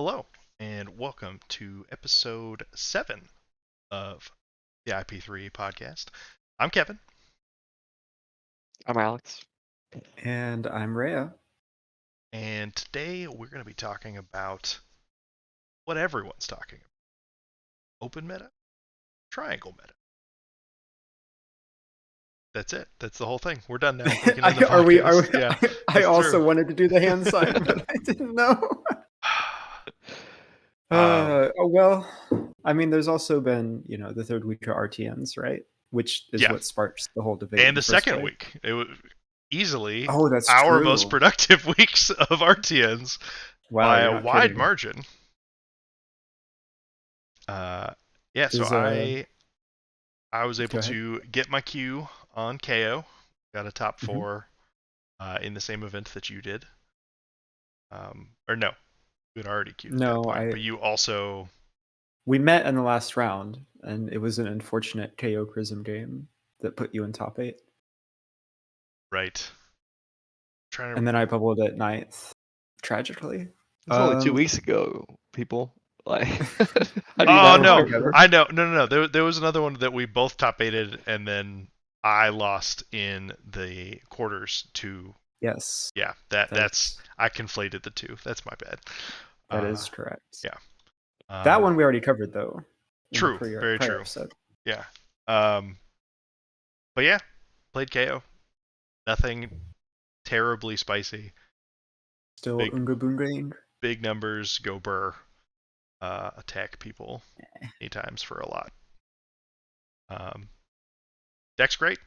Hello, and welcome to episode 7 of the IP3 podcast. I'm Kevin. I'm Alex. And I'm Rhea. And today we're going to be talking about what everyone's talking about. Open meta, triangle meta. That's it. That's the whole thing. We're done now. We can end the podcast. Yeah, I also true. wanted to do the hand sign, but I didn't know. Well, I mean, there's also been, the third week of RTNs, right? Which is what sparks the whole debate. And the second week. It was easily that's our true. most productive weeks of RTNs by a wide kidding. margin. So I was able to get my queue on KO. Got a top 4 in the same event that you did. Or no, you had already queued at that point, but you also... We met in the last round, and it was an unfortunate KO Prism game that put you in top 8. Right. And then I bubbled at 9th, tragically. It was only 2 weeks ago, people. Like, how do you know? I know. No. There was another one that we both top 8'd, and then I lost in the quarters to... Yes. Yeah, that's I conflated the two. That's my bad. That is correct. Yeah. That one we already covered, though. True. Very true. Episode. Yeah. But yeah, played KO. Nothing terribly spicy. Still Unga Boonga. Big numbers, go burr. Attack people many times for a lot. Deck's great.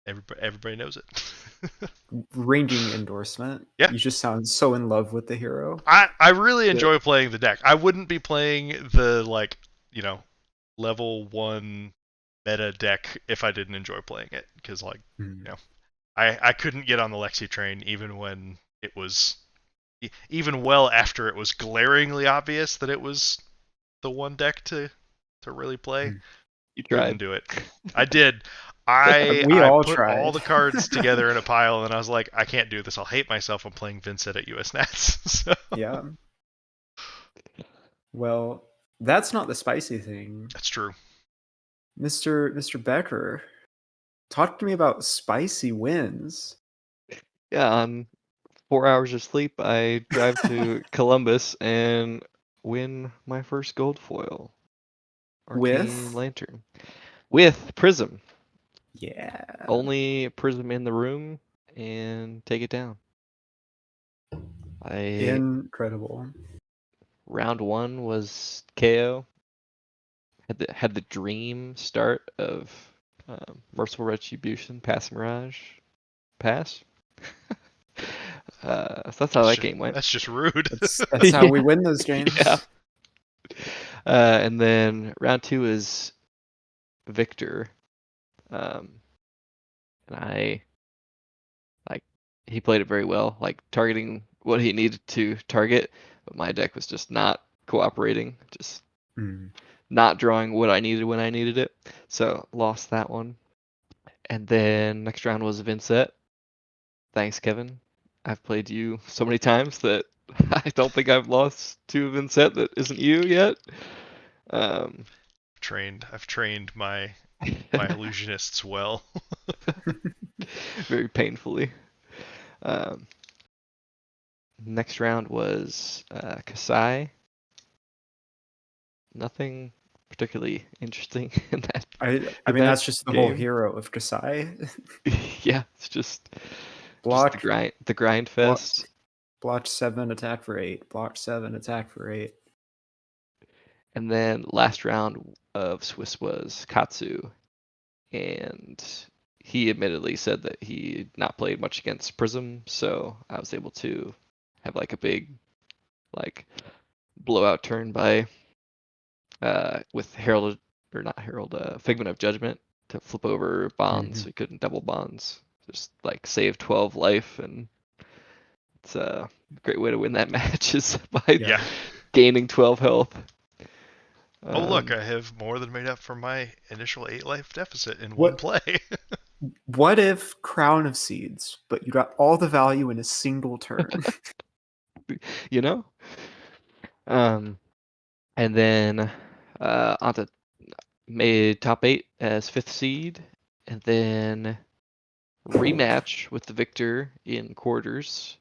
Everybody knows it. Ringing endorsement. Yeah. You just sound so in love with the hero. I really enjoy playing the deck. I wouldn't be playing the level 1 meta deck if I didn't enjoy playing it, because I couldn't get on the Lexi train even when it was well after it was glaringly obvious that it was the one deck to really play. You tried. Couldn't do it. I did. I put all the cards together in a pile, and I was like, I can't do this. I'll hate myself. I'm playing Vincent at US Nats. So. Yeah. Well, that's not the spicy thing. That's true. Mr. Becker, talk to me about spicy wins. Yeah, on 4 hours of sleep, I drive to Columbus and win my first gold foil. With Lantern. With Prism. Yeah. Only Prism in the room and take it down. Incredible. Round 1 was KO. Had the dream start of Merciful Retribution, Pass Mirage, pass. So that's how that game went. That's just rude. That's how we win those games. Yeah. And then round 2 is Victor. And he played it very well, targeting what he needed to target, but my deck was just not cooperating, just not drawing what I needed when I needed it. So lost that one. And then next round was Vincent. Thanks, Kevin. I've played you so many times that I don't think I've lost to Vincent that isn't you yet. I've trained my illusionists well. Very painfully. Next round was Kasai. Nothing particularly interesting in that. I mean, that's just the whole hero of Kasai. Yeah, it's just the grind fest. Block 7, attack for 8. Block 7, attack for 8. And then last round of Swiss was Katsu, and he admittedly said that he had not played much against Prism, so I was able to have a big blowout turn by with Figment of Judgment to flip over bonds. So he couldn't double bonds. Just save 12 life, and it's a great way to win that match is by gaining 12 health. Oh look, I have more than made up for my initial 8 life deficit in one play. What if Crown of Seeds, but you got all the value in a single turn? And then onto made top 8 as 5th seed, and then rematch with the victor in quarters.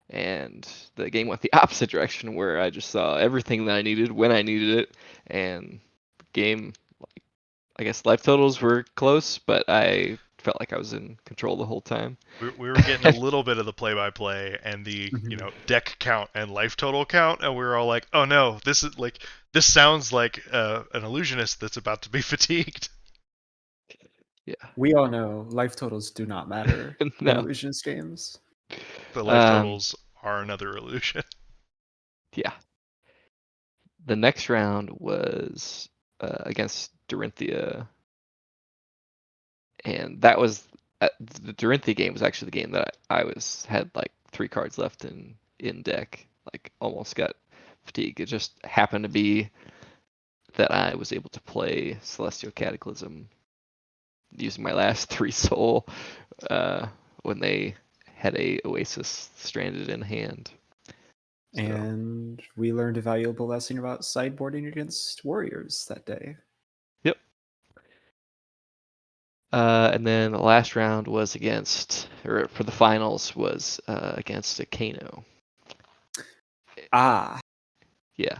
And the game went the opposite direction, where I just saw everything that I needed when I needed it, and game, like, I guess life totals were close, but I felt like I was in control the whole time. We were getting a little bit of the play-by-play and the deck count and life total count, and we were all like, "Oh no, this sounds like an illusionist that's about to be fatigued." Yeah. We all know life totals do not matter in No. illusionist games. The life totals are another illusion. Yeah. The next round was against Dorinthia, and that was the Dorinthia game was actually the game that I had like 3 cards left in deck, like almost got fatigue. It just happened to be that I was able to play Celestial Cataclysm using my last 3 soul when they had a Oasis stranded in hand. So. And we learned a valuable lesson about sideboarding against warriors that day. Yep. And then the last round was for the finals was against a Kano. Yeah.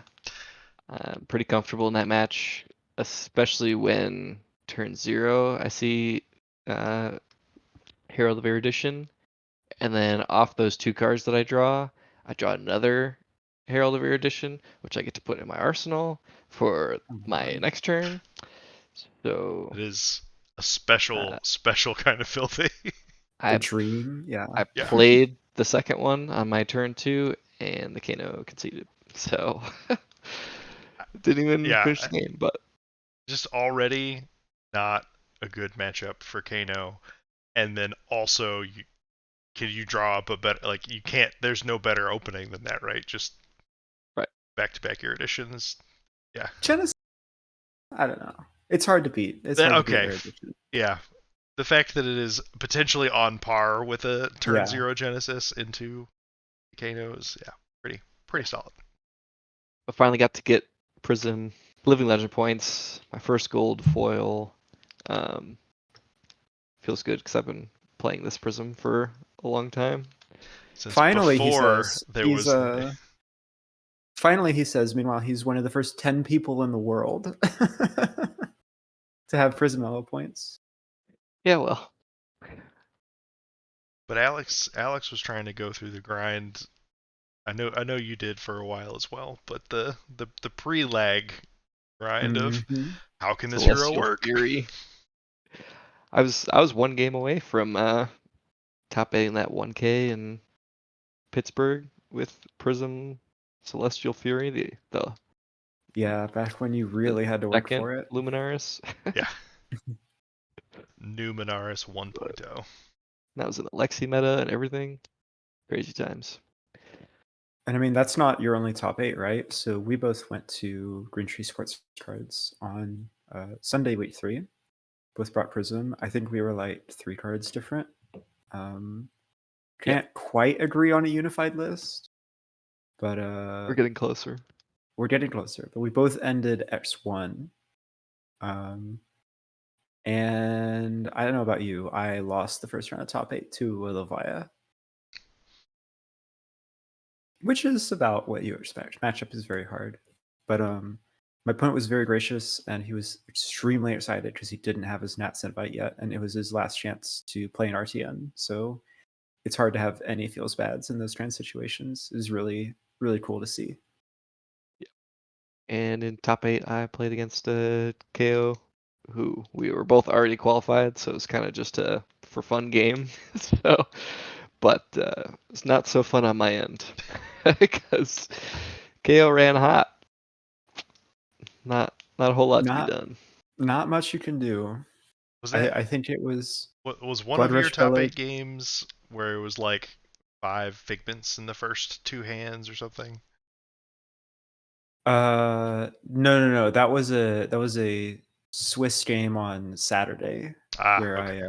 I'm pretty comfortable in that match, especially when turn 0 I see Herald of Erudition, and then off those 2 cards that I draw another Herald of Erudition, which I get to put in my arsenal for my next turn. So it is a special kind of filthy. A dream, yeah. I played the second one on my turn 2, and the Kano conceded. So didn't even finish the game, but just already not a good matchup for Kano, and then also can you draw up a better, like, you can't, there's no better opening than that, right? Just back-to-back Eruditions. Yeah. Genesis, I don't know. It's hard to beat. It's hard to beat Erudition. Yeah. The fact that it is potentially on par with a turn 0 Genesis into Kano's, pretty solid. I finally got to get Prism Living Legend points, my first gold foil. Feels good because I've been playing this Prism for a long time. Since finally, before, finally, he says, meanwhile, he's one of the first 10 people in the world to have Prism Elo points. Yeah, well. But Alex was trying to go through the grind. I know you did for a while as well, but the pre-lag grind of how can this hero work? Fury. I was 1 game away from top 8 that 1K in Pittsburgh with Prism Celestial Fury, yeah, back when you really had to work for it. Luminaris. Yeah. Numinaris 1.0. That was an Alexi meta and everything. Crazy times. And I mean, that's not your only top 8, right? So we both went to Green Tree Sports Cards on Sunday, week 3. Both brought Prism. I think we were like 3 cards different. Can't quite agree on a unified list, but we're getting closer. We're getting closer, but we both ended X1. And I don't know about you. I lost the first round of top 8 to Olivia, which is about what you expect. Matchup is very hard, but my opponent was very gracious, and he was extremely excited because he didn't have his Nats invite yet, and it was his last chance to play an RTN. So it's hard to have any feels bads in those kind of situations. It was really, really cool to see. Yeah. And in top 8, I played against KO, who we were both already qualified, so it was kind of just a for fun game. But it's not so fun on my end because KO ran hot. Not a whole lot to be done. Not much you can do. I think it was. What was one of your top 8 games where it was like 5 Figments in the first 2 hands or something? No. That was a Swiss game on Saturday where I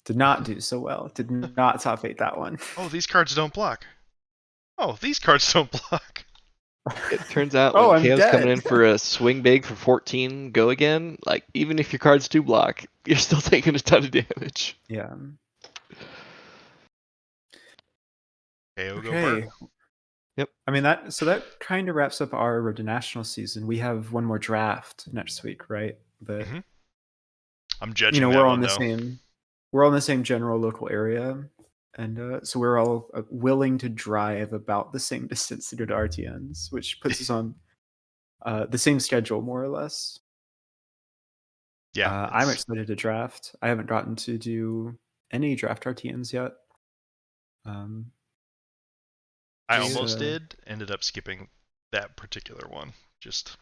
did not do so well. Did not top 8 that one. Oh, these cards don't block. Oh, these cards don't block. It turns out Oh, when I'm KO's coming dead. in for a swing big for 14, go again, like, even if your card's 2 block, you're still taking a ton of damage. Yeah. KO go Okay. burn. Yep. I mean that kind of wraps up our Road to National season. We have one more draft next week, right? But Mhm. I'm judging that we're all one in the though. we're all in the same general local area, and so we're all willing to drive about the same distance to go to RTNs, which puts us on the same schedule more or less. Yeah, I'm excited to draft. I haven't gotten to do any draft RTNs yet. I Just almost did. Ended up skipping that particular one. Just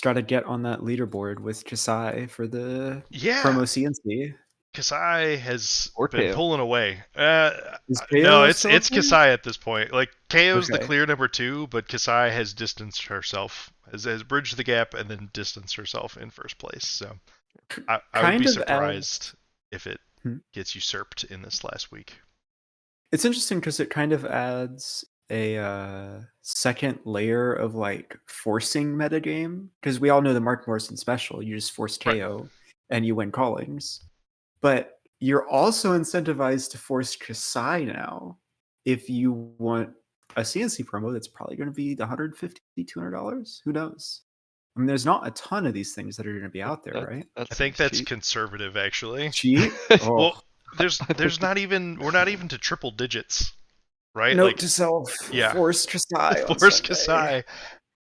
try to get on that leaderboard with Kasai for the yeah, promo CNC. Kasai has Or been KO. pulling away. Is No, KO it's still up there? Kasai at this point. Like KO's the Okay. clear number 2, but Kasai has distanced herself, has bridged the gap, and then distanced herself in first place. So I would be Kind of surprised adds. if it gets usurped in this last week. It's interesting because it kind of adds a second layer of like forcing metagame, because we all know the Mark Morrison special. You just force Right. KO and you win callings, but you're also incentivized to force Kasai now if you want a CNC promo that's probably going to be $150, $200. Who knows? I mean, there's not a ton of these things that are going to be out there, right? That I think seems that's cheap. conservative, actually. Cheat? Oh, Well, there's not even we're not even to triple digits, right? note Like to self: yeah, force Kasai on force Sunday. Kasai,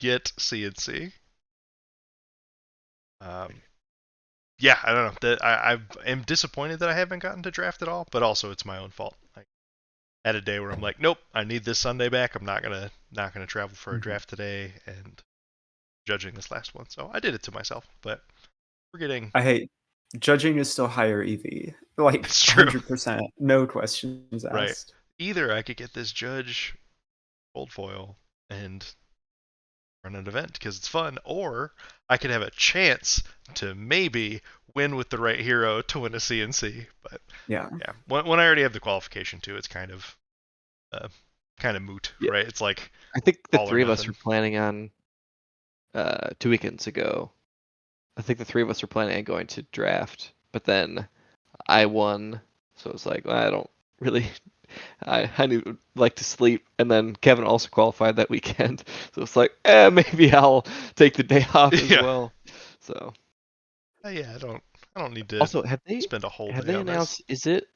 get CNC. Yeah, I don't know. That I am disappointed that I haven't gotten to draft at all, but also it's my own fault. I had a day where I'm like, nope, I need this Sunday back. I'm not gonna travel for a draft today, and judging this last one, so I did it to myself. But we're getting I hate judging is still higher EV, like it's true, 100%, no questions right? asked. Either I could get this judge gold foil and run an event because it's fun, or I could have a chance to maybe win with the right hero to win a CNC. But Yeah, yeah, when I already have the qualification too, it's kind of moot, Yeah. right? It's like I think the all or 3 of us nothing. were planning on 2 weekends ago. I think the 3 of us were planning on going to draft, but then I won, so it's like, well, I don't really. I would like to sleep, and then Kevin also qualified that weekend, so it's like, maybe I'll take the day off as Yeah, well. So yeah. I don't need to also, have spend a whole day they on this. announced? Is it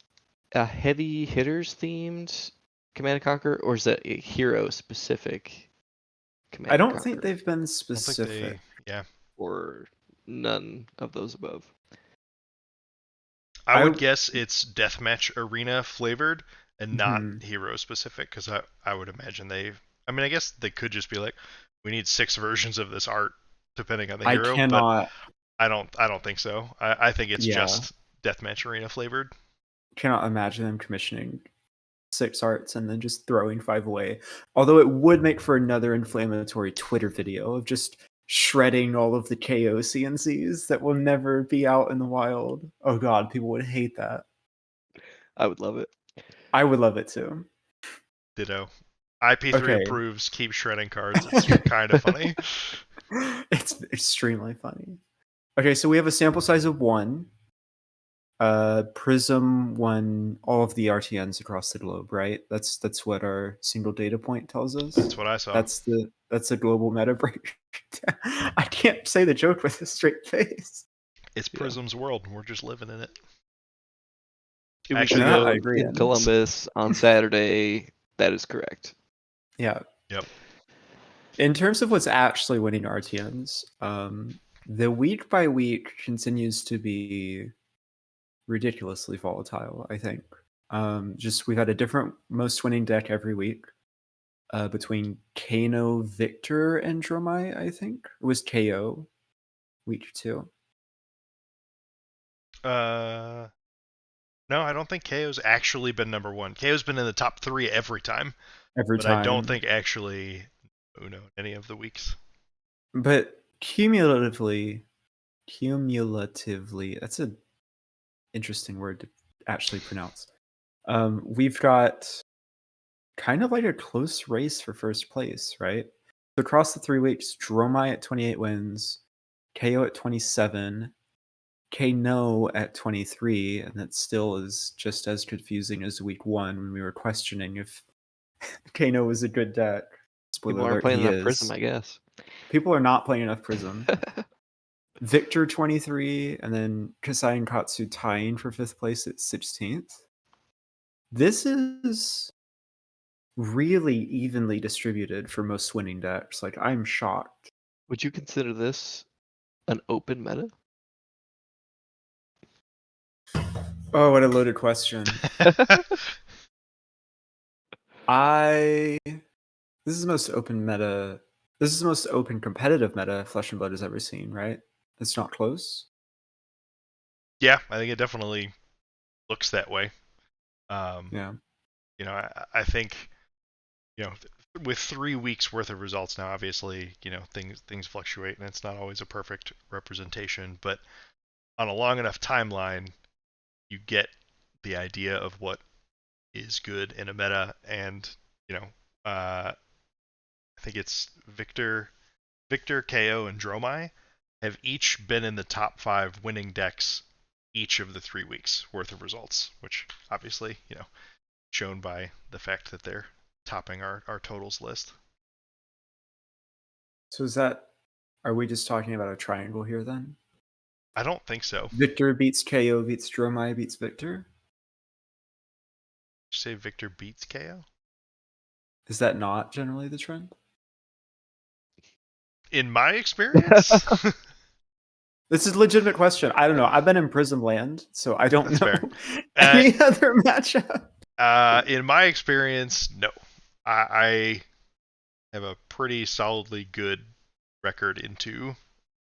a heavy hitters themed Command and Conquer, or is that a hero specific I Command and don't think Conquer, they've been I don't think specific. yeah. or none of those above? I I would guess it's deathmatch arena flavored and not mhm. hero specific because I would imagine I mean, I guess they could just be like, we need 6 versions of this art depending on the I hero, but cannot. I don't think so. I think it's Yeah, just deathmatch arena flavored. cannot imagine them commissioning 6 arts and then just throwing 5 away. Although it would make for another inflammatory Twitter video of just shredding all of the KO CNCs that will never be out in the wild. Oh god, people would hate that. I would love it. I would love it too. Ditto. IP3 Okay. approves. Keep shredding cards. It's kind of funny. It's extremely funny. Okay, so we have a sample size of 1. Prism won all of the RTNs across the globe, right? That's what our single data point tells us. That's what I saw. That's the global meta break. I can't say the joke with a straight face. It's Prism's world, and we're just living in it. 2 weeks Actually, That I ago agree in in. Columbus on Saturday. That is correct. Yeah. yep. In terms of what's actually winning RTNs, the week by week continues to be ridiculously volatile, I think. Just we've had a different most winning deck every week. Between Kano, Victor, and Dromai, I think. It was KO week 2. No, I don't think KO's actually been number 1. KO's been in the top 3 every time, Every but I don't time. think actually Uno any of the weeks. But cumulatively, that's an interesting word to actually pronounce. We've got kind of like a close race for first place, right? So across the 3 weeks, Dromai at 28 wins, KO at 27, Kano at 23, and that still is just as confusing as week 1 when we were questioning if Kano was a good deck. Spoiler People aren't alert, playing he enough is. Prism, I guess. People are not playing enough Prism. Victor 23, and then Kasai and Katsu tying for 5th place at 16th. This is really evenly distributed for most winning decks. Like, I'm shocked. Would you consider this an open meta? Oh, what a loaded question. This is the most open meta. This is the most open competitive meta Flesh and Blood has ever seen, right? It's not close. Yeah, I think it definitely looks that way. Yeah. You know, I think, you know, with 3 weeks worth of results now, obviously, you know, things fluctuate and it's not always a perfect representation, but on a long enough timeline, you get the idea of what is good in a meta, and you know, I think it's Victor, KO, and Dromai have each been in the top 5 winning decks each of the 3 weeks worth of results, which obviously, you know, shown by the fact that they're topping our totals list. So are we just talking about a triangle here then? I don't think so. Victor beats KO, beats Dromai, beats Victor? Did you say Victor beats KO? Is that not generally the trend? In my experience, This is a legitimate question. I don't know. I've been in Prism Land, so I don't That's know fair. any other matchup. In my experience, no. I have a pretty solidly good record into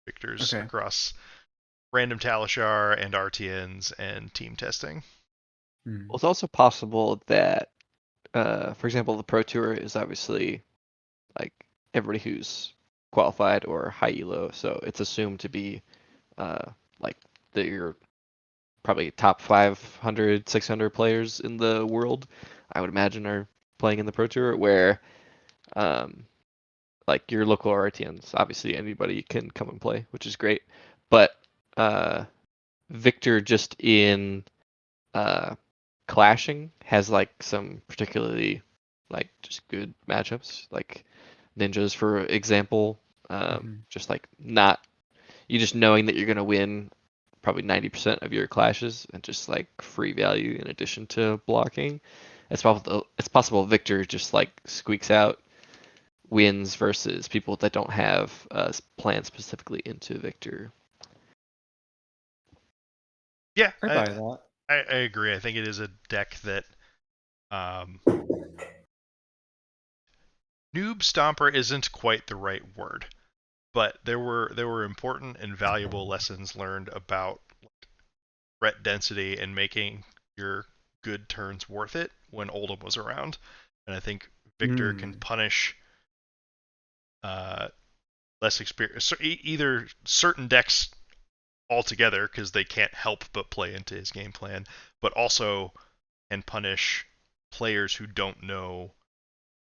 Victors across random Talishar and RTNs and team testing. Well, it's also possible that, for example, the Pro Tour is obviously like everybody who's qualified or high elo, so it's assumed to be like your probably top 500, 600 players in the world, I would imagine, are playing in the Pro Tour, where like your local RTNs, obviously anybody can come and play, which is great. But Victor just in clashing has like some particularly like just good matchups, like ninjas for example. Just like not you just knowing that you're gonna win probably 90% of your clashes and just like free value in addition to blocking. It's possible Victor just like squeaks out wins versus people that don't have plans specifically into Victor. Yeah, I buy that. I agree. I think it is a deck that Noob Stomper isn't quite the right word, but there were important and valuable lessons learned about threat density and making your good turns worth it when Oldham was around, and I think Victor can punish less experience, either certain decks altogether because they can't help but play into his game plan, but also can punish players who don't know,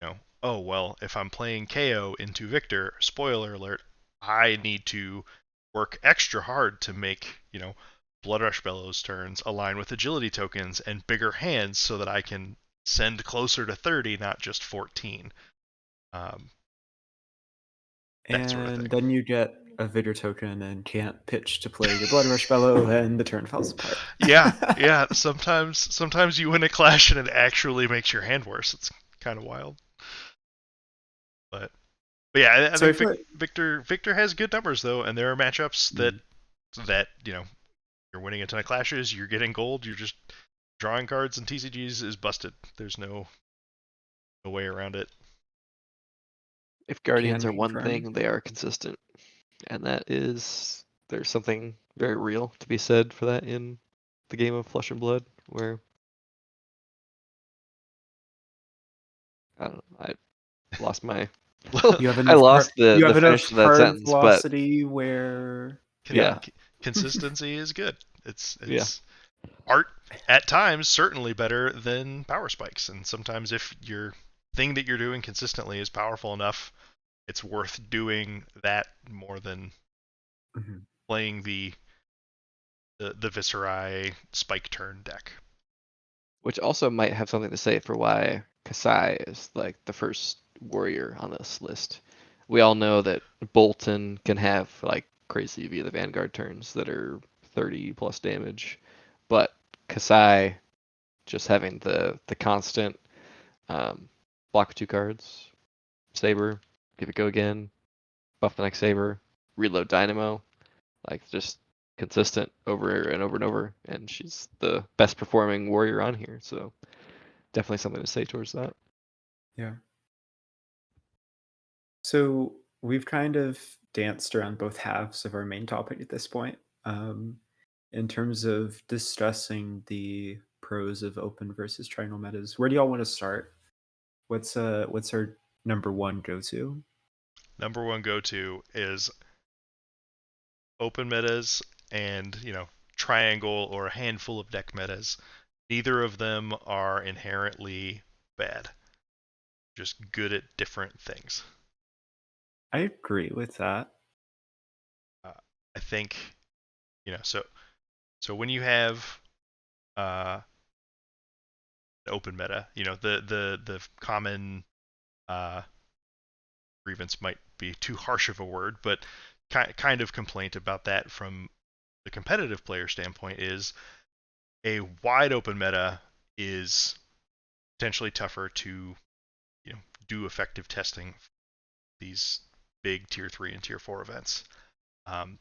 you know, oh well, if I'm playing KO into Victor, spoiler alert, I need to work extra hard to make, you know, Blood Rush Bellows turns align with agility tokens and bigger hands so that I can send closer to 30, not just 14. And sort of thing. then you get a Vigor token and can't pitch to play your Blood Rush Bellow, and the turn falls apart. yeah. Sometimes you win a clash and it actually makes your hand worse. It's kind of wild. But yeah, I think Victor has good numbers though, and there are matchups that you know, you're winning a ton of clashes, you're getting gold, you're just drawing cards and TCGs is busted. There's no way around it. If Guardians are one thing, they are consistent, and there's something very real to be said for that in the game of Flesh and Blood, where I don't know, I lost my you have I lost the finish to that card sentence, velocity where consistency is good. It's art at times certainly better than power spikes, and sometimes if your thing that you're doing consistently is powerful enough, it's worth doing that more than playing the Viserai spike turn deck. Which also might have something to say for why Kasai is like the first warrior on this list. We all know that Bolton can have like crazy via the Vanguard turns that are 30 plus damage, but Kasai just having the constant block 2 cards, Saber, give it go again, buff the next Saber, reload Dynamo, like just consistent over and over and over, and she's the best performing warrior on here, so definitely something to say towards that. Yeah. So we've kind of danced around both halves of our main topic at this point. In terms of discussing the pros of open versus triangle metas, where do y'all want to start? What's our number one go-to? Number one go-to is open metas and, triangle or a handful of deck metas. Neither of them are inherently bad. Just good at different things. I agree with that. I think, so when you have an open meta, the common grievance might be too harsh of a word, but kind of complaint about that from the competitive player standpoint is a wide open meta is potentially tougher to do effective testing these big tier 3 and tier 4 events.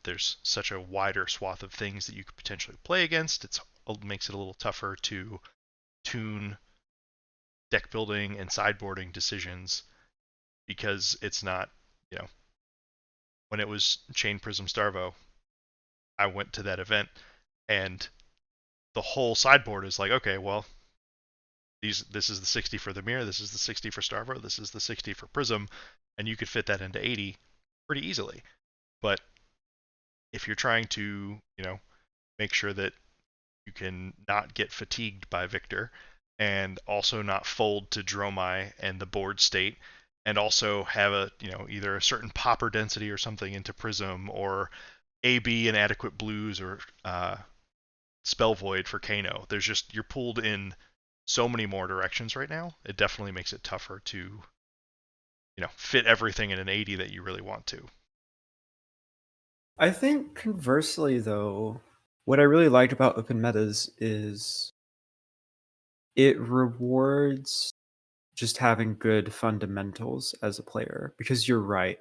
There's such a wider swath of things that you could potentially play against. It makes it a little tougher to tune deck building and sideboarding decisions because it's not, when it was Chain Prism Starvo, I went to that event and the whole sideboard is like, okay, well, this is the 60 for the mirror, this is the 60 for Starvo, this is the 60 for Prism, and you could fit that into 80 pretty easily. But if you're trying to, make sure that you can not get fatigued by Victor and also not fold to Dromai and the board state and also have a, either a certain popper density or something into Prism or AB inadequate blues or Spell Void for Kano. There's just, you're pulled in so many more directions right now. It definitely makes it tougher to, fit everything in an 80 that you really want to. I think conversely, though, what I really liked about open metas is it rewards just having good fundamentals as a player, because you're right.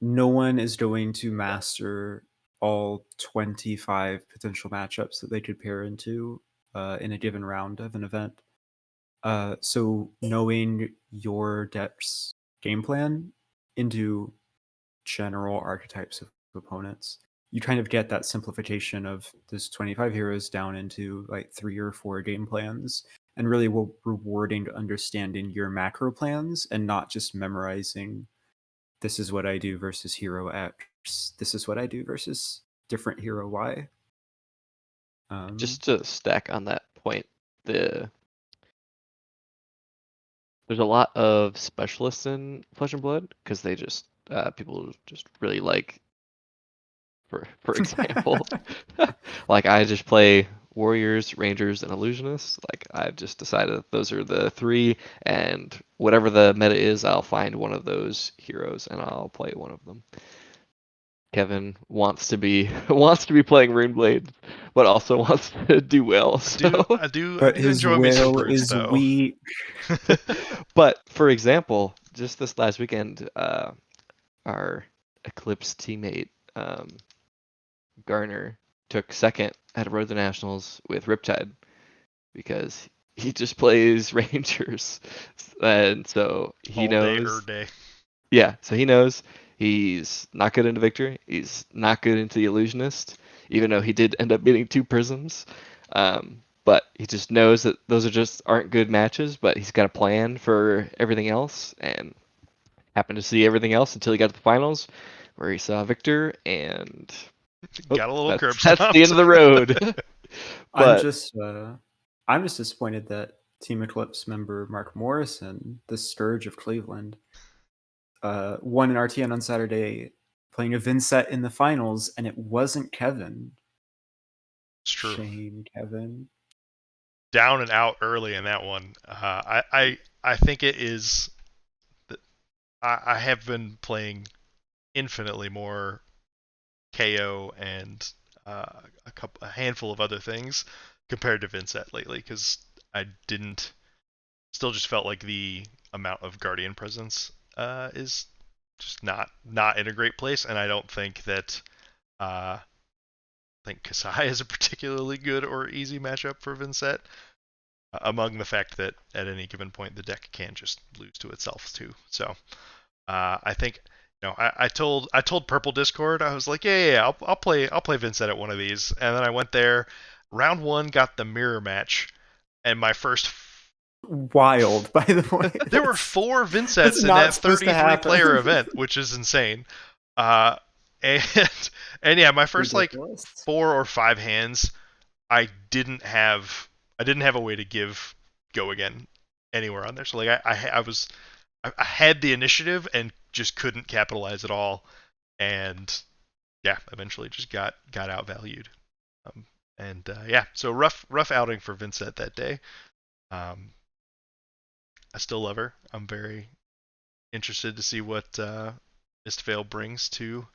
No one is going to master all 25 potential matchups that they could pair into in a given round of an event. So knowing your deck's game plan into general archetypes of opponents, you kind of get that simplification of this 25 heroes down into like 3 or 4 game plans, and really rewarding understanding your macro plans and not just memorizing this is what I do versus hero X, this is what I do versus different hero Y. Just to stack on that point, there's a lot of specialists in Flesh and Blood because they just people just really like, for example, like I just play Warriors, Rangers, and Illusionists. Like I've just decided that those are the 3, and whatever the meta is, I'll find one of those heroes and I'll play one of them. Kevin wants to be playing Runeblade, but also wants to do well. So. I do But his enjoy me some will brutes, is though. weak. But for example, just this last weekend, our Eclipse teammate Garner took second at Road to Nationals with Riptide because he just plays Rangers, and so he All day, knows. day. Yeah, so he knows he's not good into Victory. He's not good into the Illusionist, even though he did end up getting 2 Prisms. But he just knows that those aren't good matches, but he's got a plan for everything else, and happened to see everything else until he got to the finals, where he saw Victor, and got a little curb that's the end of the road. I'm But just disappointed that Team Eclipse member Mark Morrison, the Scourge of Cleveland, won an RTN on Saturday playing a Vincent in the finals, and it wasn't Kevin. It's true. Shame, Kevin. Down and out early in that one. I think it is. I have been playing infinitely more KO and a handful of other things compared to Vincent lately, because I didn't. Still, just felt like the amount of Guardian presence is just not in a great place, and I don't think that. I think Kasai is a particularly good or easy matchup for Vincent. Among the fact that at any given point the deck can just lose to itself too. So I think I told Purple Discord, I was like, yeah, I'll play Vincent at one of these, and then I went there. Round 1 got the mirror match, and my first wild, by the way. There were 4 Vincents in that 33 player event, which is insane. And yeah, my first Ridiculous. like 4 or 5 hands, I didn't have a way to give go again anywhere on there. So like I had the initiative and just couldn't capitalize at all, and yeah, eventually just got outvalued. Yeah, so rough outing for Vincent that day. I still love her. I'm very interested to see what Mistveil brings to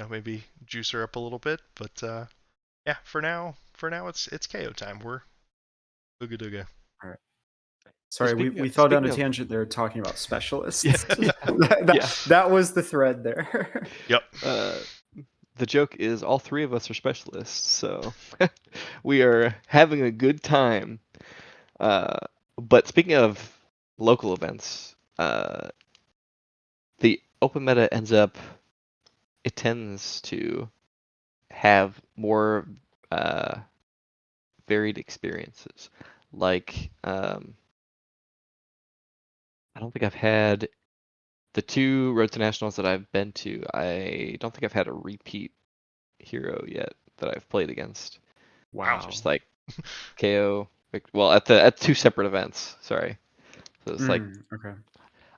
maybe juice her up a little bit. But yeah, for now it's KO time. We're ooga dooga. All right. Sorry, So we fell down a tangent there talking about specialists. Yeah. That was the thread there. Yep. The joke is all 3 of us are specialists, so we are having a good time. But speaking of local events, the open meta it tends to have more varied experiences. Like, I don't think I've had the 2 Road to Nationals that I've been to. I don't think I've had a repeat hero yet that I've played against. Wow. Just like KO. Well, at 2 separate events. Sorry. So it's like, okay.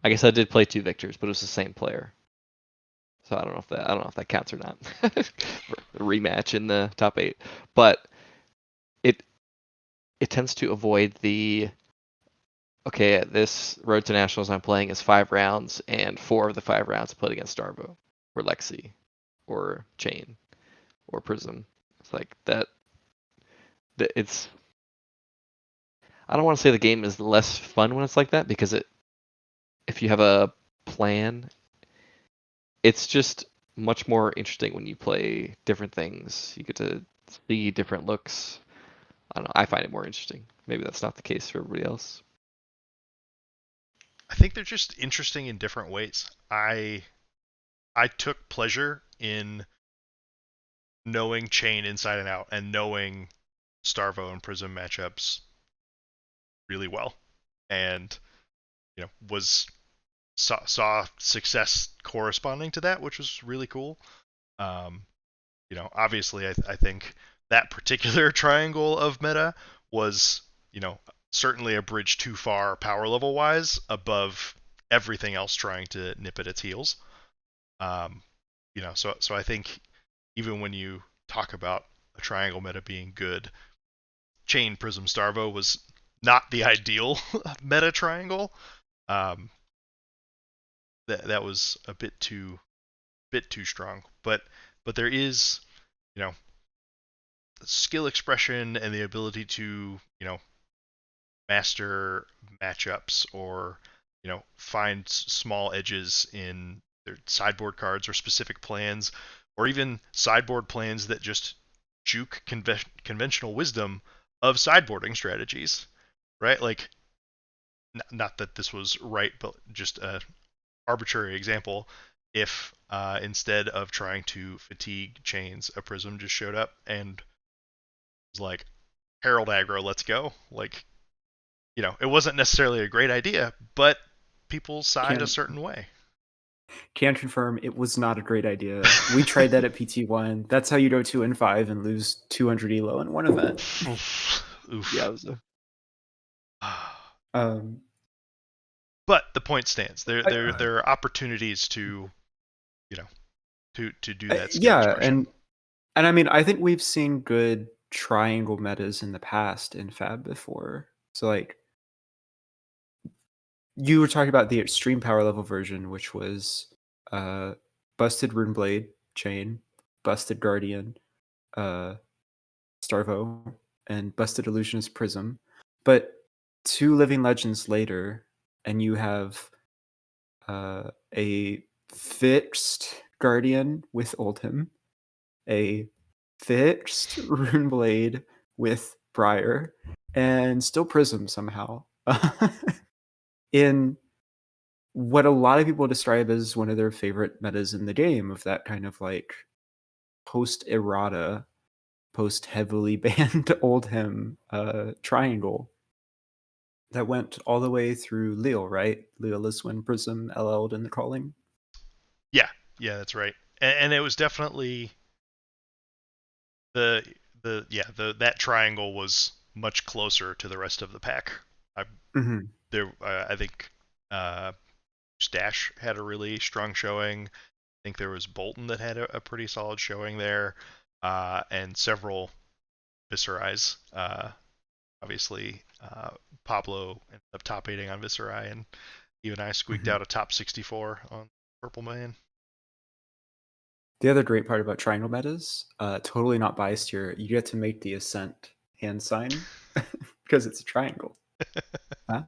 I guess I did play 2 victors, but it was the same player. So I don't know if that counts or not. For a rematch in the top 8, but it tends to avoid the okay, this Road to Nationals I'm playing is 5 rounds, and 4 of the 5 rounds played against Darvo, or Lexi, or Chain, or Prism. It's like that. It's. I don't want to say the game is less fun when it's like that, because if you have a plan, it's just much more interesting when you play different things. You get to see different looks. I don't know. I find it more interesting. Maybe that's not the case for everybody else. I think they're just interesting in different ways. I took pleasure in knowing Chain inside and out, and knowing Starvo and Prism matchups really well, and saw success corresponding to that, which was really cool. Obviously, I think that particular triangle of meta was certainly a bridge too far power level wise above everything else trying to nip at its heels. So I think even when you talk about a triangle meta being good, Chain Prism Starvo was not the ideal meta triangle. That was a bit too strong, but there is skill expression and the ability to master matchups, or find small edges in their sideboard cards or specific plans, or even sideboard plans that just juke conventional wisdom of sideboarding strategies, right? Like, not that this was right, but just a arbitrary example. If instead of trying to fatigue Chains, a Prism just showed up and was like, Herald aggro, let's go. Like, it wasn't necessarily a great idea, but people side a certain way. Can confirm it was not a great idea. We tried that at PT1. That's how you go 2-5 and lose 200 elo in one event. Oof. Yeah, it was But the point stands. There are opportunities to, to do that skill yeah, expression. and I mean, I think we've seen good triangle metas in the past in Fab before. So like, you were talking about the extreme power level version, which was busted Runeblade chain, busted Guardian, Starvo, and busted Illusionist Prism. But 2 Living Legends later, and you have a fixed Guardian with Oldhim, a fixed Runeblade with Briar, and still Prism somehow. In what a lot of people describe as one of their favorite metas in the game, of that kind of like post errata, post heavily banned Oldhim triangle that went all the way through Leal, right? Leal, Liswin, Prism, LL'd, and the Calling. Yeah, that's right. And it was definitely that triangle was much closer to the rest of the pack. I think Stash had a really strong showing. I think there was Bolton that had a pretty solid showing there, and several Viserais. Obviously, Pablo ended up top 8ing on Viserai, and even I squeaked out a top 64 on Purple Man. The other great part about triangle metas, totally not biased here, you get to make the Ascent hand sign because it's a triangle. Huh?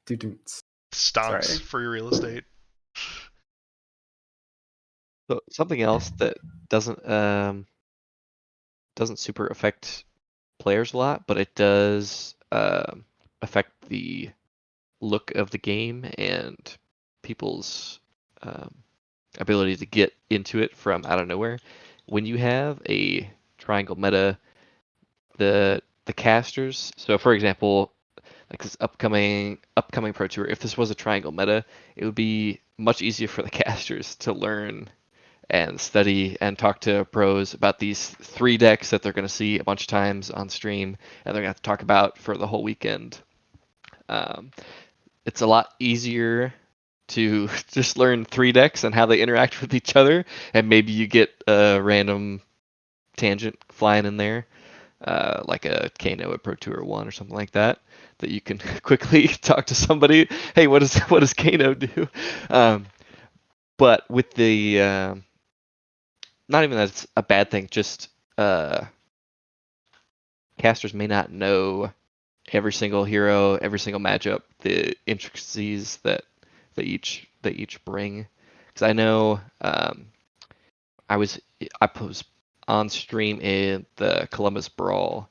Stonks Sorry. For your real estate. So something else that doesn't super affect players a lot, but it does affect the look of the game and people's ability to get into it from out of nowhere. When you have a triangle meta, the casters. So for example, like this upcoming Pro Tour, if this was a triangle meta, it would be much easier for the casters to learn and study and talk to pros about these 3 decks that they're going to see a bunch of times on stream, and they're going to have to talk about for the whole weekend. It's a lot easier to just learn 3 decks and how they interact with each other, and maybe you get a random tangent flying in there, like a Kano at Pro Tour 1 or something like that you can quickly talk to somebody. Hey, what does Kano do? But with the not even that it's a bad thing, just casters may not know every single hero, every single matchup, the intricacies that each bring. Because I know I was on stream in the Columbus Brawl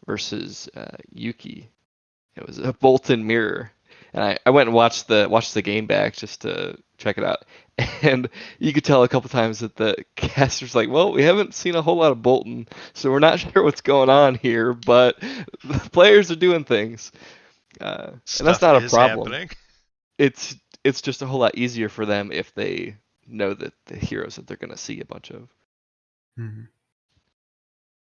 versus Yuki. It was a Bolton mirror, and I went and watched the game back just to check it out. And you could tell a couple times that the caster's like, well, we haven't seen a whole lot of Bolton, so we're not sure what's going on here, but the players are doing things. And that's not a problem. Happening. It's just a whole lot easier for them if they know that the heroes that they're going to see a bunch of. Mm-hmm.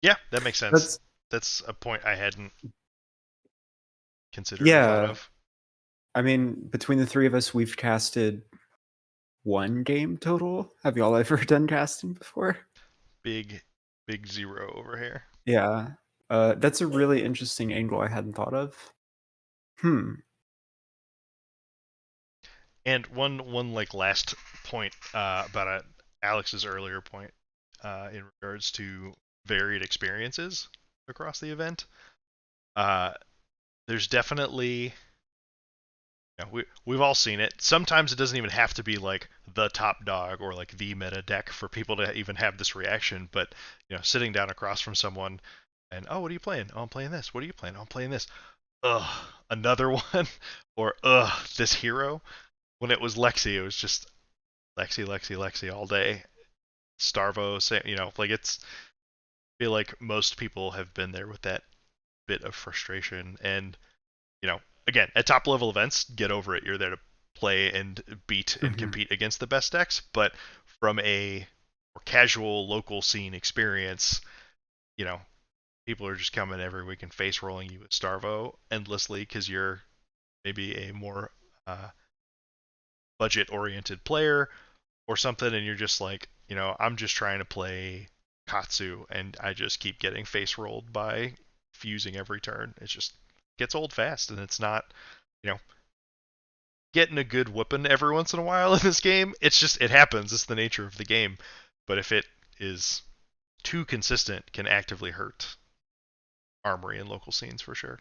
Yeah, that makes sense. That's a point I hadn't considered or thought of. I mean, between the 3 of us, we've casted 1 game total. Have y'all ever done casting before? Big 0 over here. Yeah. That's a really interesting angle I hadn't thought of. And one like last point about Alex's earlier point in regards to varied experiences across the event. There's definitely, we've all seen it. Sometimes it doesn't even have to be like the top dog or like the meta deck for people to even have this reaction. But sitting down across from someone and, oh, what are you playing? Oh, I'm playing this. What are you playing? Oh, I'm playing this. Ugh, another one. Or this hero. When it was Lexi, it was just Lexi all day. Starvo, like it's. I feel like most people have been there with that bit of frustration, and again, at top level events, get over it. You're there to play and beat and compete against the best decks, but from a more casual local scene experience, people are just coming every week and face rolling you with Starvo endlessly because you're maybe a more budget oriented player or something, and you're just like, I'm just trying to play Katsu, and I just keep getting face rolled by fusing every turn. It just gets old fast, and it's not, getting a good whooping every once in a while in this game. It happens. It's the nature of the game. But if it is too consistent, can actively hurt Armory and local scenes for sure.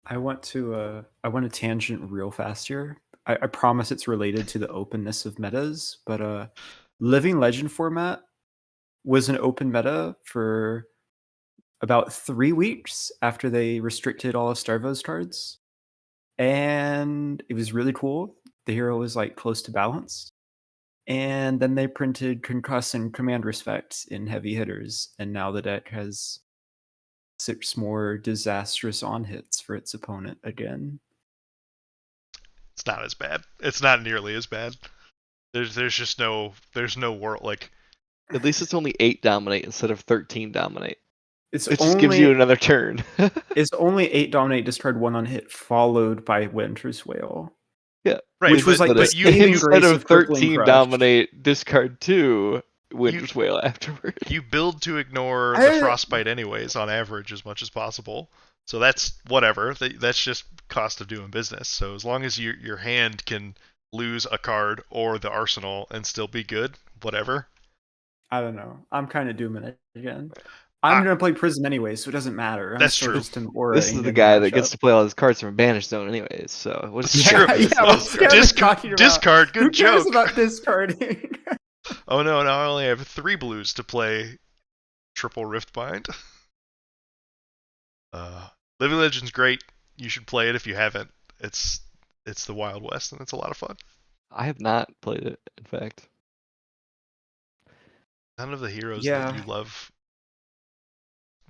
I want to tangent real fast here. I promise it's related to the openness of metas, but Living Legend format was an open meta for about 3 weeks after they restricted all of Starvo's cards. And it was really cool. The hero was like close to balance. And then they printed Concuss and Command Respect in heavy hitters, and now the deck has 6 more disastrous on hits for its opponent again. It's not as bad. It's not nearly as bad. There's no world like. At least it's only 8 dominate instead of 13 dominate. It Just gives you another turn. It's only 8 dominate, discard 1 on hit, followed by Winter's Wail. Yeah, right. Which was like the saving grace of 13 dominate, discard 2 Winter's Wail afterward. You build to ignore the Frostbite anyways on average as much as possible. So that's whatever. That's just cost of doing business. So as long as your hand can lose a card or the arsenal and still be good, whatever. I don't know. I'm kind of dooming it again. I'm going to play Prism anyway, so it doesn't matter. That's true. Just an aura this is the guy that gets to play all his cards from a Banish Zone anyways, so what is true. Discard, good Who joke. Who cares about discarding? Oh no, now I only have 3 blues to play triple Riftbind. Living Legend's great. You should play it if you haven't. It's the Wild West, and it's a lot of fun. I have not played it, in fact. None of the heroes that you love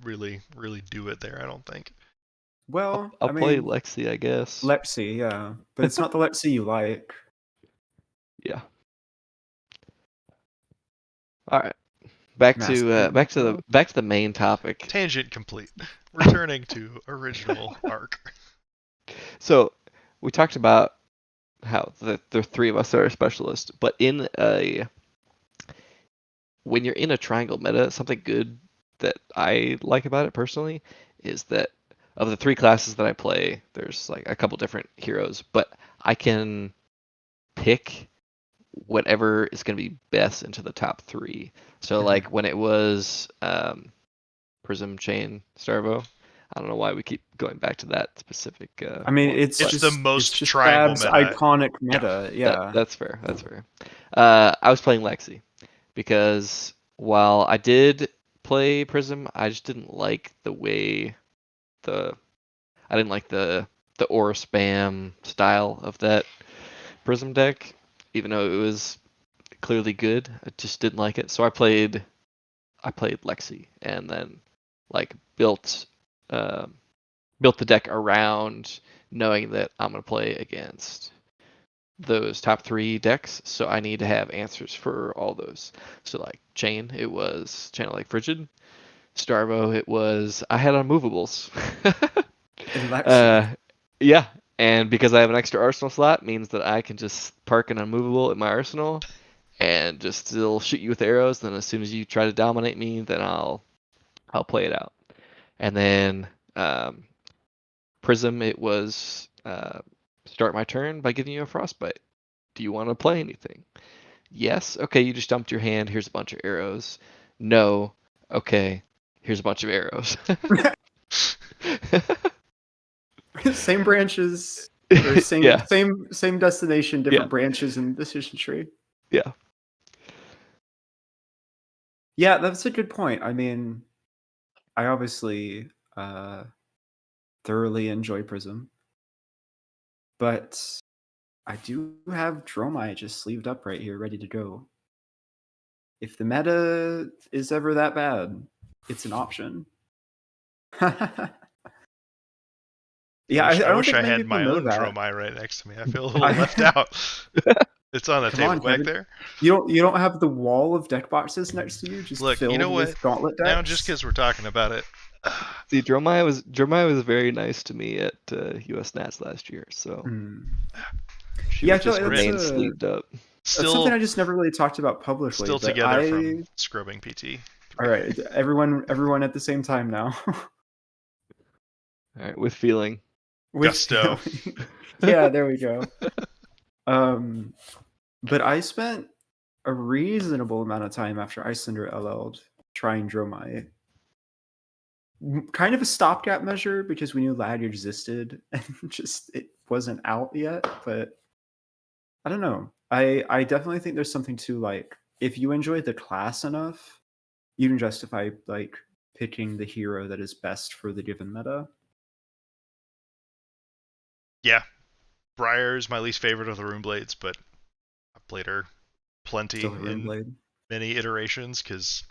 really do it there, I don't think. Well, I'll play Lexi, I guess. Lexi, yeah, but it's not the Lexi you like. Yeah. All right. Back to the main topic. Tangent complete. Returning to original arc. So we talked about how the 3 of us are specialists, but when you're in a triangle meta, something good that I like about it personally is that of the 3 classes that I play, there's like a couple different heroes, but I can pick whatever is going to be best into the top 3. So like when it was Prism, Chain, Starvo, I don't know why we keep going back to that specific. It's just the most triangle meta. Iconic meta. Yeah. That's fair. That's fair. I was playing Lexi because while I did play Prism, I just didn't like the way the aura spam style of that Prism deck, even though it was clearly good. I just didn't like it. So I played Lexi and then like built the deck around knowing that I'm gonna play against those top 3 decks, so I need to have answers for all those. So like Chain, it was Channel Lake Frigid. Starvo, it was I had unmovables. Yeah, and because I have an extra arsenal slot, means that I can just park an unmovable in my arsenal and just still shoot you with arrows. Then as soon as you try to dominate me, then I'll play it out. And then Prism, it was start my turn by giving you a frostbite. Do you want to play anything? Yes. Okay, you just dumped your hand. Here's a bunch of arrows. No. Okay, here's a bunch of arrows. Same branches, or same destination, different branches in the decision tree. Yeah. Yeah, that's a good point. I mean, I obviously thoroughly enjoy Prism, but I do have Dromai just sleeved up right here, ready to go. If the meta is ever that bad, it's an option. Yeah, I I don't wish think I many had people my know own that. Dromai right next to me. I feel a little left out. It's on the Come table on, back Kevin. there. You don't have the wall of deck boxes next to you just Look, you know filled what? with gauntlet Now, just decks? because we're talking about it, See, Jeremiah was very nice to me at US Nats last year, so she Yeah, I would feel just like remain sleeved up. that's something I still just never really talked about publicly. still But together from scrubbing PT. all right, everyone at the same time now. All right, with feeling. With Gusto. feeling. Yeah, there we go. But I spent a reasonable amount of time after Icelander LL'd trying Dromai. Kind of a stopgap measure because we knew lag existed and just it wasn't out yet. But I don't know. I definitely think there's something to like if you enjoy the class enough, you can justify like picking the hero that is best for the given meta. Yeah, Briar's my least favorite of the Rune Blades, but I've played her plenty Still a in Runeblade. many iterations because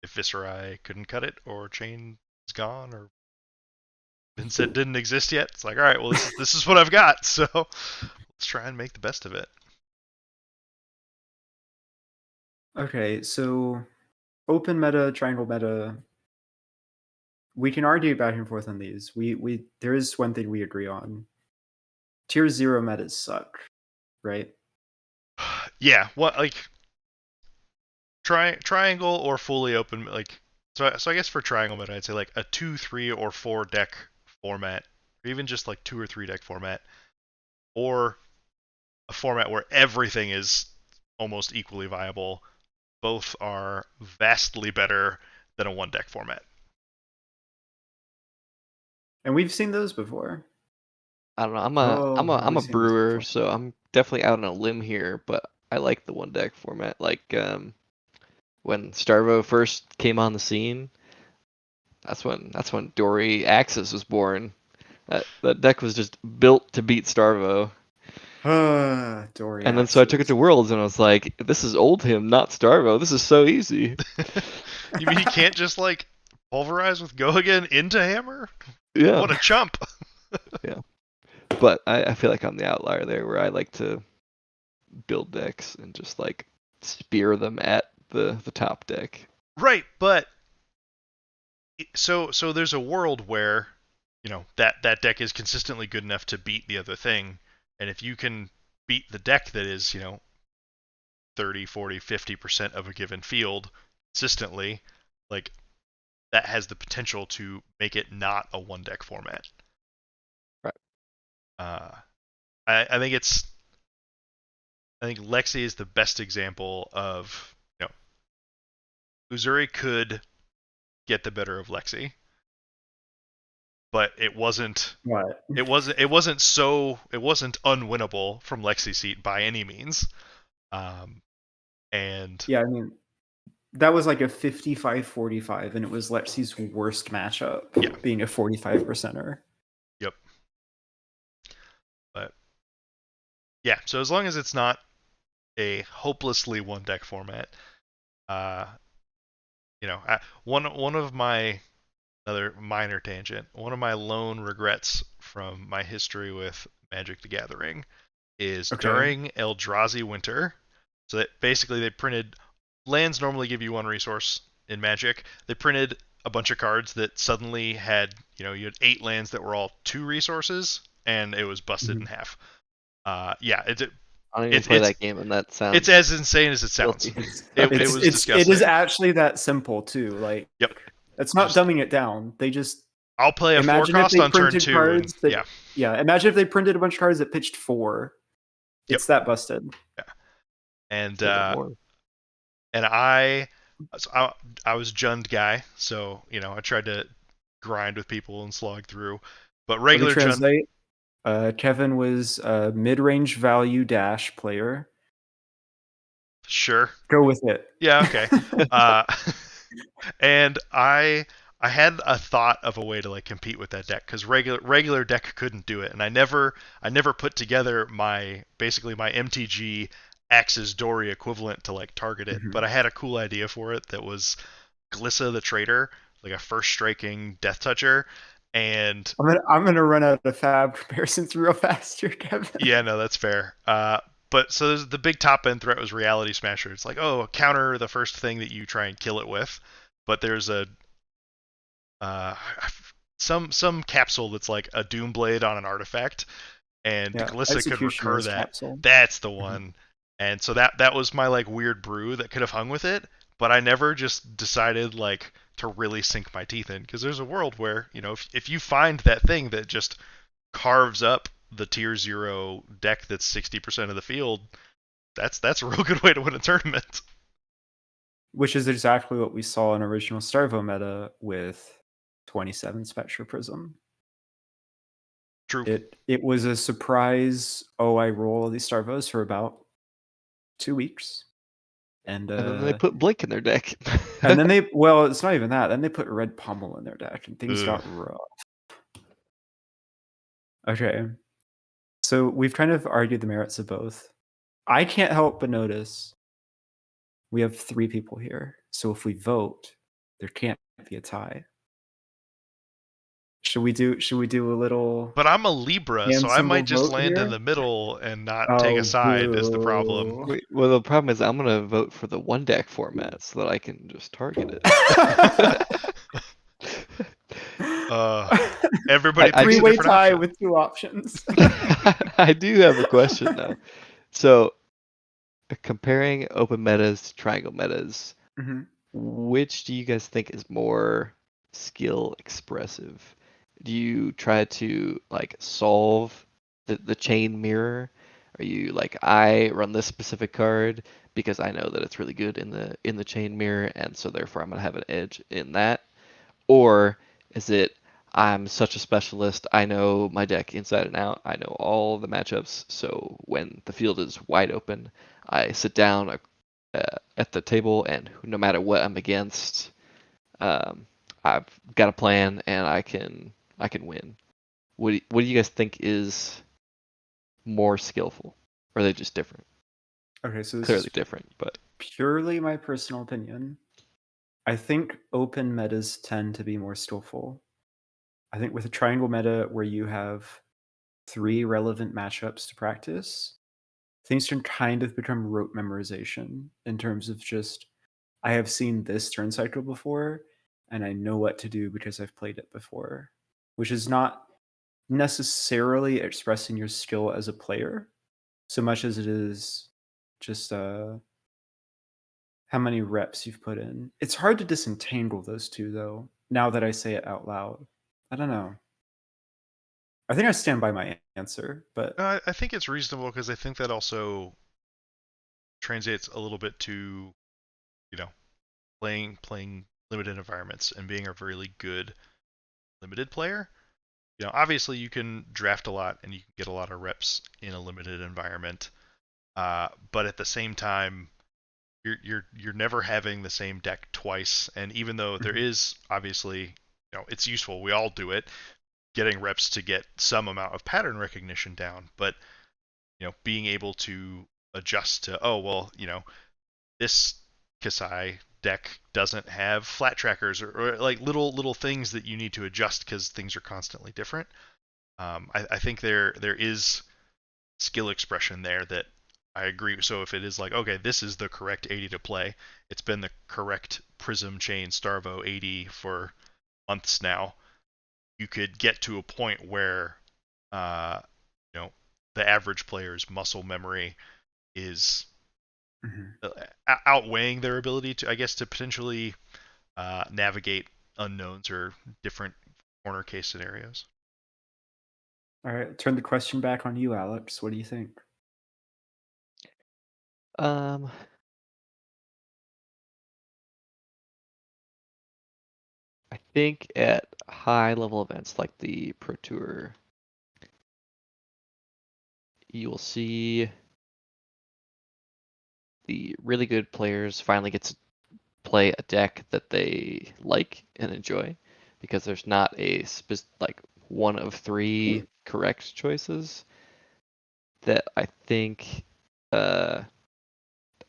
if Viserai couldn't cut it or Chain is gone or Vincent didn't exist yet, it's like, all right, well, this is what I've got, so let's try and make the best of it. Okay, so open meta, triangle meta. We can argue back and forth on these. We there is one thing we agree on. Tier 0 metas suck, right? Yeah, what like triangle or fully open like so I guess for triangle meta I'd say like a 2, 3, or 4 deck format, or even just like 2 or 3 deck format, or a format where everything is almost equally viable. Both are vastly better than a one deck format. And we've seen those before. I don't know. Have I'm we a seen those brewer, before? so I'm definitely out on a limb here, but I like the one deck format. Like when Starvo first came on the scene, that's when Dory Axis was born. That deck was just built to beat Starvo. Dory And then so I took it Axis. to Worlds and I was like, this is old him, not Starvo. This is so easy. You mean he can't just like pulverize with Go Again into Hammer? Yeah. What a chump! Yeah. But I feel like I'm the outlier there where I like to build decks and just like spear them at the top deck. Right, but so there's a world where that deck is consistently good enough to beat the other thing, and if you can beat the deck that is 30, 40, 50% of a given field consistently, like that has the potential to make it not a one deck format. Right. I think Lexi is the best example of Uzuri could get the better of Lexi, but it wasn't What? it wasn't unwinnable from Lexi's seat by any means. And Yeah, I mean, that was like a 55-45, and it was Lexi's worst matchup, yeah, being a 45%er. Yep. But yeah, so as long as it's not a hopelessly one deck format, one of my another minor tangent, one of my lone regrets from my history with Magic the Gathering is during Eldrazi Winter. So that basically they printed lands normally give you one resource in Magic. They printed a bunch of cards that suddenly had you had 8 lands that were all 2 resources, and it was busted in half. Yeah, I don't even play that game, and that sounds. It's as insane as it sounds. It was disgusting. It is actually that simple too. Like, yep, it's not dumbing it down. They just I'll play a 4 cost on turn 2. Cards and, that, yeah. Imagine if they printed a bunch of cards that pitched 4. It's that busted. Yeah, and I was Jund guy, so I tried to grind with people and slog through. But regular translate. Kevin was a mid-range value dash player. Sure. Go with it. Yeah. Okay. And I had a thought of a way to like compete with that deck because regular deck couldn't do it, and I never put together my MTG Axis Dory equivalent to like target it. But I had a cool idea for it that was Glissa the Traitor, like a first striking Death Toucher, And I'm gonna run out of fab comparisons real fast here, Kevin. yeah, no, that's fair. But so there's the big top end threat was Reality Smasher. It's like, oh, counter the first thing that you try and kill it with. But there's a uh, some capsule that's like a Doom Blade on an artifact, and the Yeah, Glissa could recur Executioner's that. capsule. That's the one. And so that was my like weird brew that could have hung with it, but I never just decided like to really sink my teeth in, because there's a world where, you know, if you find that thing that just carves up the tier 0 deck that's 60% of the field, that's a real good way to win a tournament. Which is exactly what we saw in original Starvo meta with 27 Spectre Prism. True. It was a surprise. Oh, I roll all these Starvos for about 2 weeks, and then they put Blink in their deck. and then they, well, it's not even that. Then they put Red Pommel in their deck, and things Ugh. got rough. Okay, so we've kind of argued the merits of both. I can't help but notice we have 3 people here. So if we vote, there can't be a tie. Should we do a little But I'm a Libra, hand so I symbol might just vote land in here? the middle and not take a Oh, side is the problem. boo. Wait, well, the problem is I'm gonna vote for the one deck format so that I can just target it. Everybody I picks a do- Three-way different tie option. with 2 options. I do have a question though. So comparing open metas to triangle metas, Mhm. which do you guys think is more skill expressive? Do you try to like solve the chain mirror? Are you like, I run this specific card because I know that it's really good in the chain mirror, and so therefore I'm gonna have an edge in that? Or is it, I'm such a specialist, I know my deck inside and out, I know all the matchups, so when the field is wide open, I sit down at the table, and no matter what I'm against, I've got a plan and I can win. What do you guys think is more skillful? Or are they just different? Okay, so this Clearly is different, but purely my personal opinion. I think open metas tend to be more skillful. I think with a triangle meta where you have 3 relevant matchups to practice, things can kind of become rote memorization in terms of just, I have seen this turn cycle before, and I know what to do because I've played it before, which is not necessarily expressing your skill as a player so much as it is just how many reps you've put in. It's hard to disentangle those two, though, now that I say it out loud. I don't know. I think I stand by my answer, but I think it's reasonable, because I think that also translates a little bit to, you know, playing limited environments and being a really good limited player. You know, obviously you can draft a lot and you can get a lot of reps in a limited environment, but at the same time, you're never having the same deck twice. And even though there is obviously, you know, it's useful, we all do it, getting reps to get some amount of pattern recognition down, but, you know, being able to adjust to, oh well, you know, this Kasai deck doesn't have flat trackers, or like little things that you need to adjust because things are constantly different. I think there is skill expression there that I agree. So if it is like, okay, this is the correct 80 to play, it's been the correct Prism Chain Starvo 80 for months now, you could get to a point where, uh, you know, the average player's muscle memory is outweighing their ability to, I guess, to potentially navigate unknowns or different corner case scenarios. all right, turn the question back on you, Alex. What do you think? um I think at high level events like the Pro Tour, you will see the really good players finally get to play a deck that they like and enjoy, because there's not a like one of 3 correct choices. That I think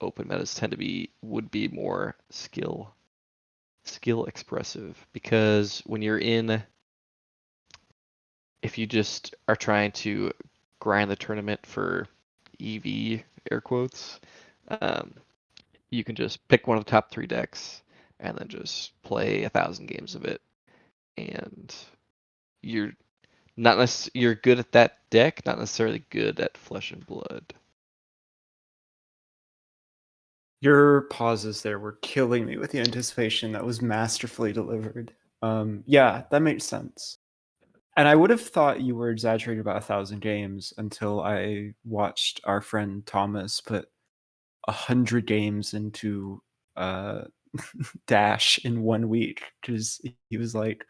open metas tend to would be more skill expressive, because when you're in if you just are trying to grind the tournament for EV, air quotes, you can just pick one of the top 3 decks and then just play 1,000 games of it, and you're you're good at that deck, not necessarily good at Flesh and Blood. Your pauses there were killing me with the anticipation. That was masterfully delivered. Yeah, that makes sense. And I would have thought you were exaggerating about 1,000 games until I watched our friend Thomas put 100 games into Dash in 1 week, because he was like,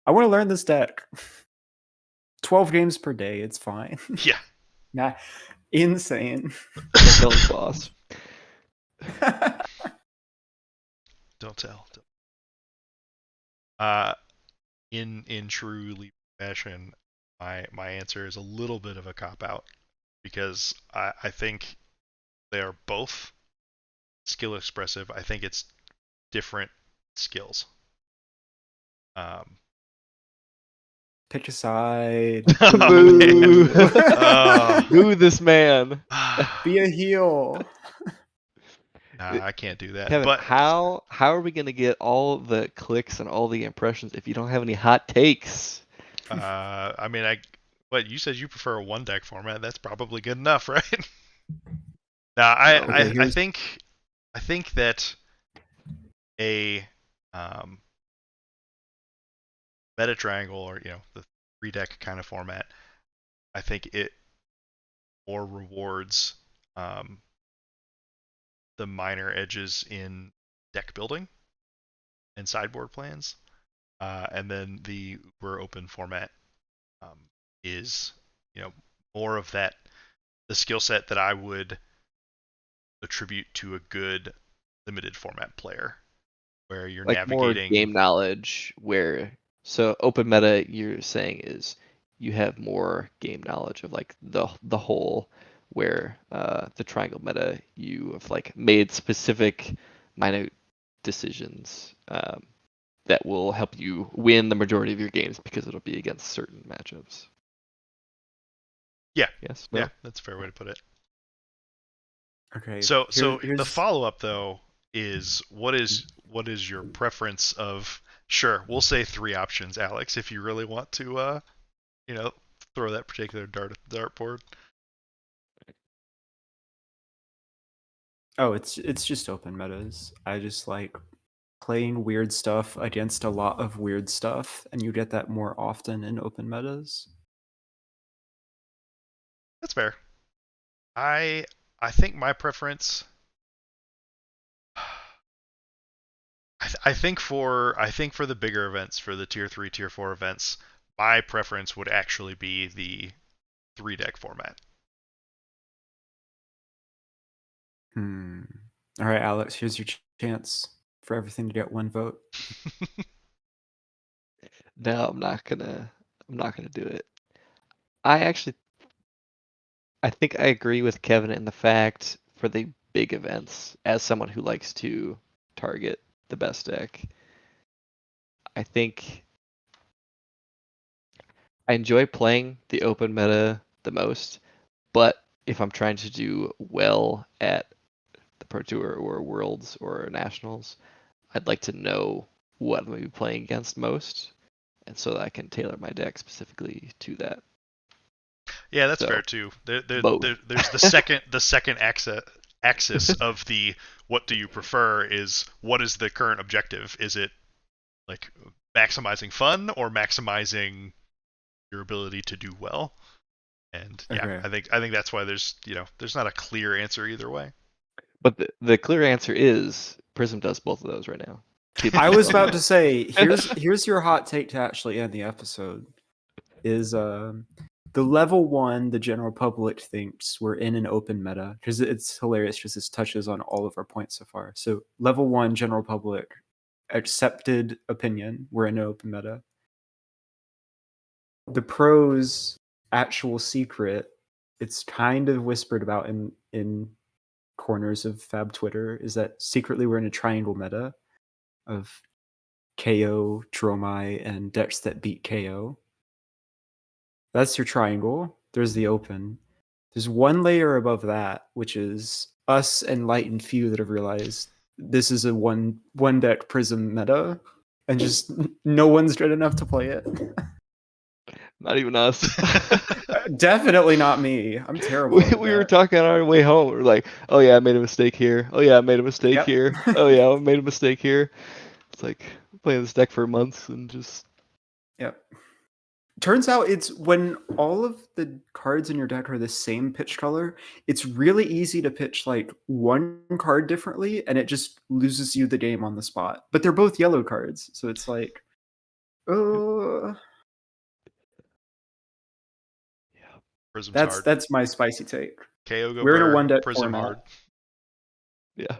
I want to learn this deck. 12 games per day, it's fine. Yeah. Nah, insane. Don't tell his boss. Don't tell. In true Leap fashion, my answer is a little bit of a cop out, because I think they are both skill expressive. I think it's different skills. Pick a side. Boo. Oh. Boo this man. Be a heel. Nah, I can't do that. Kevin, but how are we gonna get all the clicks and all the impressions if you don't have any hot takes? I mean, what you said, you prefer a 1 deck format. That's probably good enough, right? Nah, I think that a meta triangle, or the 3-deck kind of format, I think it more rewards the minor edges in deck building and sideboard plans, and then the Uber open format is more of that, the skill set that I would attribute to a good limited format player, where you're Like more navigating game knowledge, so open meta you're saying is you have more game knowledge of like the whole, where the triangle meta you have like made specific minute decisions that will help you win the majority of your games because it'll be against certain matchups. Yeah. Yes. No? Yeah, that's a fair way to put it. Okay. So Here's the follow up though is, what is your preference of, sure, we'll say 3 options, Alex, if you really want to throw that particular dartboard. Oh, it's just open metas. I just like playing weird stuff against a lot of weird stuff, and you get that more often in open metas. That's fair. I think my preference, I think for the bigger events, for the tier 3, tier 4 events, my preference would actually be the 3-deck format. All right, Alex, here's your chance for everything to get 1 vote. No, I'm not gonna do it. I think I agree with Kevin in the fact, for the big events, as someone who likes to target the best deck, I think I enjoy playing the open meta the most, but if I'm trying to do well at the Pro Tour or Worlds or Nationals, I'd like to know what I'm going to be playing against most, and so that I can tailor my deck specifically to that. Yeah, that's So, fair too. There's the second axis of the what do you prefer is, what is the current objective? Is it like maximizing fun or maximizing your ability to do well? And yeah, Okay. I think that's why there's not a clear answer either way. But the clear answer is Prism does both of those right now. I was about to say, here's your hot take to actually end the episode. Is the level 1, the general public thinks we're in an open meta, because it's hilarious because this touches on all of our points so far. So level 1, general public accepted opinion, we're in an open meta. The pros actual secret, it's kind of whispered about in corners of Fab Twitter, is that secretly we're in a triangle meta of KO, Dromai, and decks that beat KO. That's your triangle. There's the open. There's one layer above that, which is us and Light and Few that have realized this is a one deck Prism meta, and just no one's good enough to play it. Not even us. Definitely not me. I'm terrible. We were talking on our way home. We're like, oh yeah, I made a mistake here. Oh yeah, I made a mistake Yep. here. Oh yeah, I made a mistake here. It's like playing this deck for months and just. Yep. Turns out it's when all of the cards in your deck are the same pitch color, it's really easy to pitch like one card differently, and it just loses you the game on the spot. But they're both yellow cards, so it's like, oh. Prism's hard. That's my spicy take. KO go We're in a burn, one deck Prism format. hard. Yeah.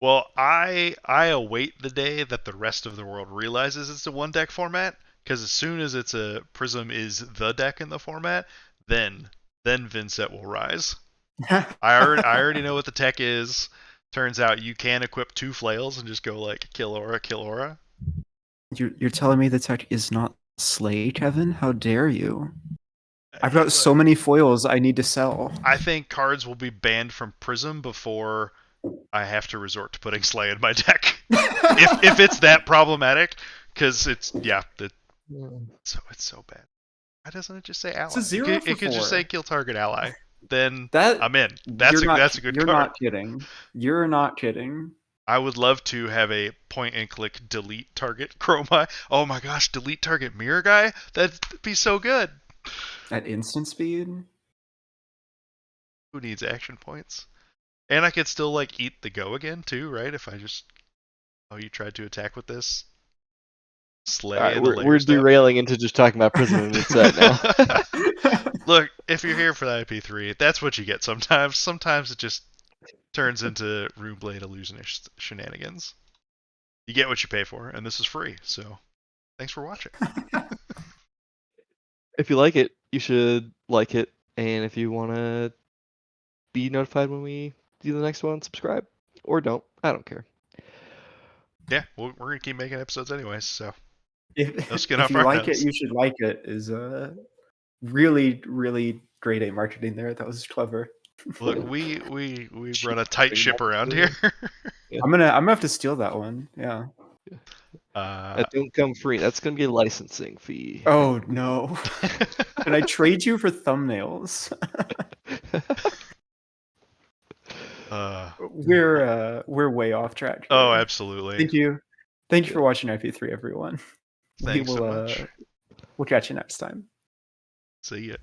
Well, I await the day that the rest of the world realizes it's a one deck format, because as soon as it's a Prism is the deck in the format, then Vincent will rise. I already know what the tech is. Turns out you can equip 2 flails and just go like kill aura. You're telling me the tech is not Slay, Kevin? How dare you? I've got so many foils I need to sell. I think cards will be banned from Prism before I have to resort to putting Slay in my deck. if it's that problematic, because it's so bad. Why doesn't it just say ally? It's a 0 it could just say kill target ally. Then I'm in. That's a good You're card. not kidding. You're not kidding. I would love to have a point and click delete target Chroma. Oh my gosh, delete target mirror guy? That'd be so good. At instant speed? Who needs action points? And I could still like eat the go again too, right? If I just you tried to attack with this. Slay. All right, we're derailing into just talking about Prism and Vincent now. Look, if you're here for the IP3, that's what you get sometimes. Sometimes it just turns into Runeblade illusionist shenanigans. You get what you pay for, and this is free, so thanks for watching. If you like it, you should like it, and if you want to be notified when we do the next one, subscribe. Or don't. I don't care. Yeah, we're going to keep making episodes anyways, so If you like it, you should like it is a really, really great A marketing there. That was clever. Look, we run a tight ship around here. Yeah. I'm gonna have to steal that one. Yeah. That don't come free. That's gonna be a licensing fee. Oh no! Can I trade you for thumbnails? We're way off track here. Oh, absolutely. Thank you for watching IP3, everyone. Thanks so much. We'll catch you next time. See ya.